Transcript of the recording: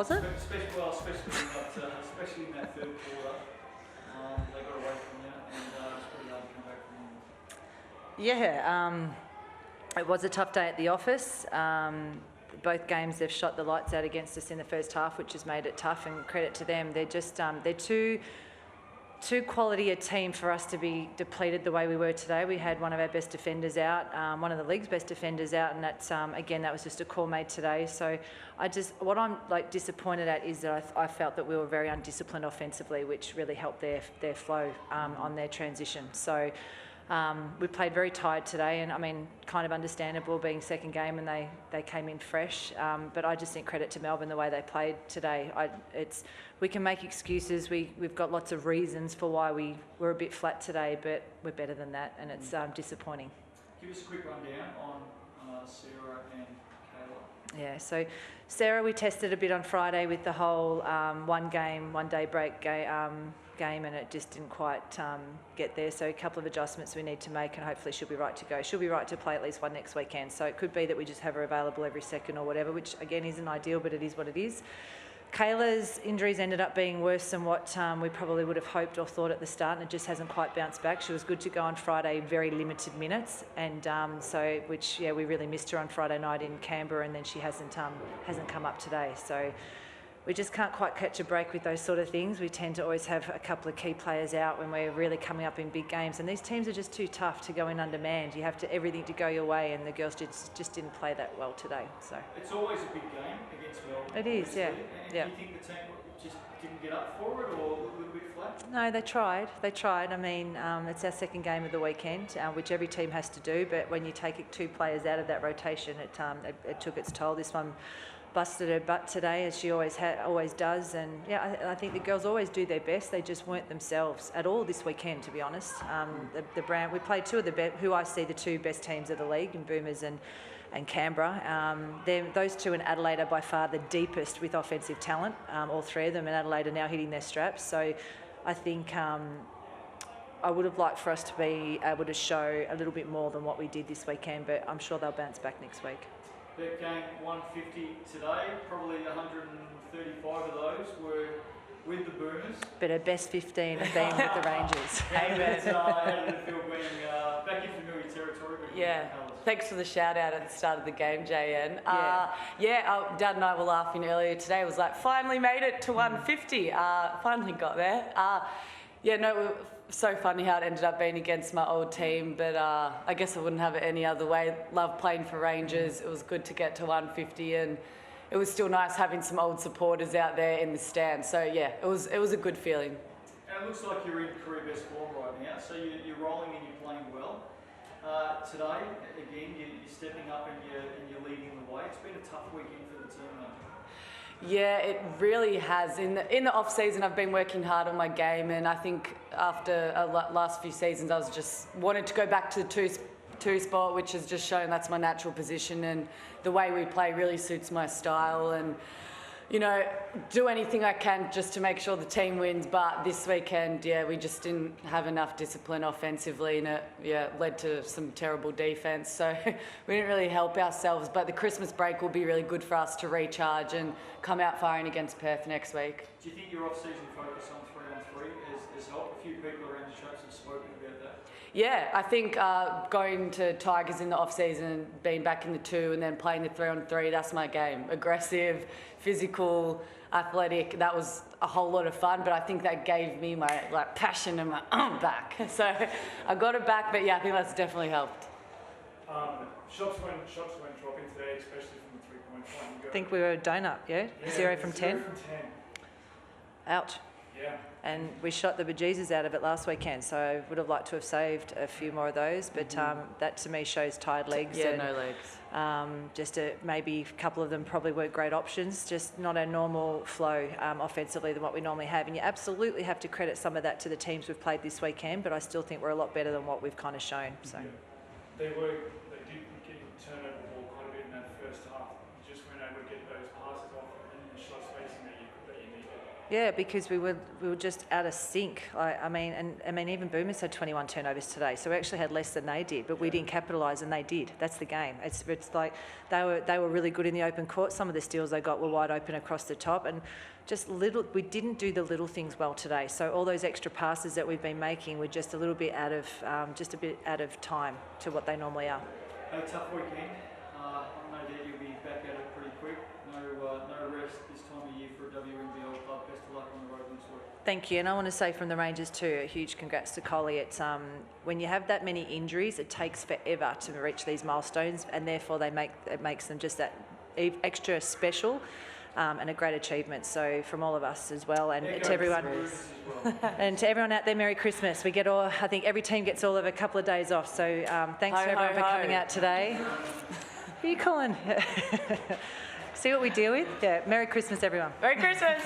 was it? Especially in that third quarter, they got away from you, and it's pretty hard to come back from them. Yeah, it was a tough day at the office. Both games they've shot the lights out against us in the first half, which has made it tough, and credit to them. They're just they're too quality a team for us to be depleted the way we were today. We had one of our best defenders out, one of the league's best defenders out, and that's again, that was just a call made today. So what I'm disappointed at is that I felt that we were very undisciplined offensively, which really helped their flow on their transition. So we played very tired today, and I mean, kind of understandable being second game and they came in fresh. But I just think credit to Melbourne the way they played today. We can make excuses. We've got lots of reasons for why we were a bit flat today, but we're better than that, and it's disappointing. Give us a quick rundown on Sarah and Kayla. Yeah, so Sarah, we tested a bit on Friday with the whole one day break game, and it just didn't quite get there. So a couple of adjustments we need to make, and hopefully she'll be right to go. She'll be right to play at least one next weekend. So it could be that we just have her available every second or whatever, which again isn't ideal, but it is what it is. Kayla's injuries ended up being worse than what we probably would have hoped or thought at the start, and it just hasn't quite bounced back. She was good to go on Friday, very limited minutes, and we really missed her on Friday night in Canberra, and then she hasn't come up today. So we just can't quite catch a break with those sort of things. We tend to always have a couple of key players out when we're really coming up in big games, and these teams are just too tough to go in undermanned. You have everything to go your way, and the girls just didn't play that well today. So it's always a big game against Melbourne. It is, yeah. And yeah. Do you think the team just didn't get up for it, or a little bit flat? No, they tried. I mean, it's our second game of the weekend, which every team has to do, but when you take two players out of that rotation, it took its toll. This one busted her butt today, as she always does, and yeah, I think the girls always do their best. They just weren't themselves at all this weekend, to be honest. The brand we played two of who I see the two best teams of the league, in Boomers and Canberra. Those two in Adelaide are by far the deepest with offensive talent. All three of them in Adelaide are now hitting their straps. So I think I would have liked for us to be able to show a little bit more than what we did this weekend, but I'm sure they'll bounce back next week. Bet game 150 today, probably 135 of those were with the Boomers. But her best 15 have been with the Rangers. Amen. How did it feel being back in familiar territory? Yeah, thanks for the shout out at the start of the game, JN. Dad and I were laughing earlier today. It was like, finally made it to 150. Finally got there. So funny how it ended up being against my old team, but I guess I wouldn't have it any other way. Love playing for Rangers. It was good to get to 150, and it was still nice having some old supporters out there in the stand. So yeah, it was a good feeling. And it looks like you're in career best form right now. So you're rolling and you're playing well. Today, again, you're stepping up and you're leading the way. It's been a tough weekend for the team, though. Yeah, it really has. In the off season, I've been working hard on my game, and I think after last few seasons, I was just wanted to go back to the two spot, which has just shown that's my natural position, and the way we play really suits my style. And do anything I can just to make sure the team wins. But this weekend, we just didn't have enough discipline offensively, and it led to some terrible defence. So we didn't really help ourselves. But the Christmas break will be really good for us to recharge and come out firing against Perth next week. Do you think your off-season focus on 3-on-3 has helped? A few people around the traps have spoken about that. Yeah, I think going to Tigers in the off-season, being back in the 2 and then playing the 3-on-3, that's my game. Aggressive, physical, athletic. That was a whole lot of fun, but I think that gave me my passion and my back. So I got it back, but yeah, I think that's definitely helped. Shots went dropping today, especially from the three-point line. I think we were a donut, yeah? 0 from 10. 0 from 10. Ouch. Yeah. And we shot the bejesus out of it last weekend, so I would have liked to have saved a few more of those, but that to me shows tired legs. Yeah, no legs. Maybe a couple of them probably weren't great options, just not our normal flow offensively than what we normally have. And you absolutely have to credit some of that to the teams we've played this weekend, but I still think we're a lot better than what we've kind of shown. So. Yeah. They did get turnover ball quite a bit in that first half. You just weren't able to get those passes off and the shot spacing that you needed. Yeah, because we were just out of sync. I mean, even Boomers had 21 turnovers today, so we actually had less than they did, but we didn't capitalise, and they did. That's the game. It's like they were really good in the open court. Some of the steals they got were wide open across the top, and just we didn't do the little things well today. So all those extra passes that we've been making were just a little bit out of time to what they normally are. A tough weekend. I know that you'll be back at it pretty quick. No rest this time of year for a WNBL club. Best of luck on the road next week. Thank you, and I want to say from the Rangers too, a huge congrats to Collie. It's when you have that many injuries, it takes forever to reach these milestones, and therefore it makes them just that extra special. And a great achievement. So from all of us as well, and to everyone, and to everyone out there, Merry Christmas. We get all. I think every team gets all of a couple of days off. So thanks Ho, to everyone ho, for ho. coming out today. Who are you calling? See what we deal with? Yeah. Merry Christmas, everyone. Merry Christmas.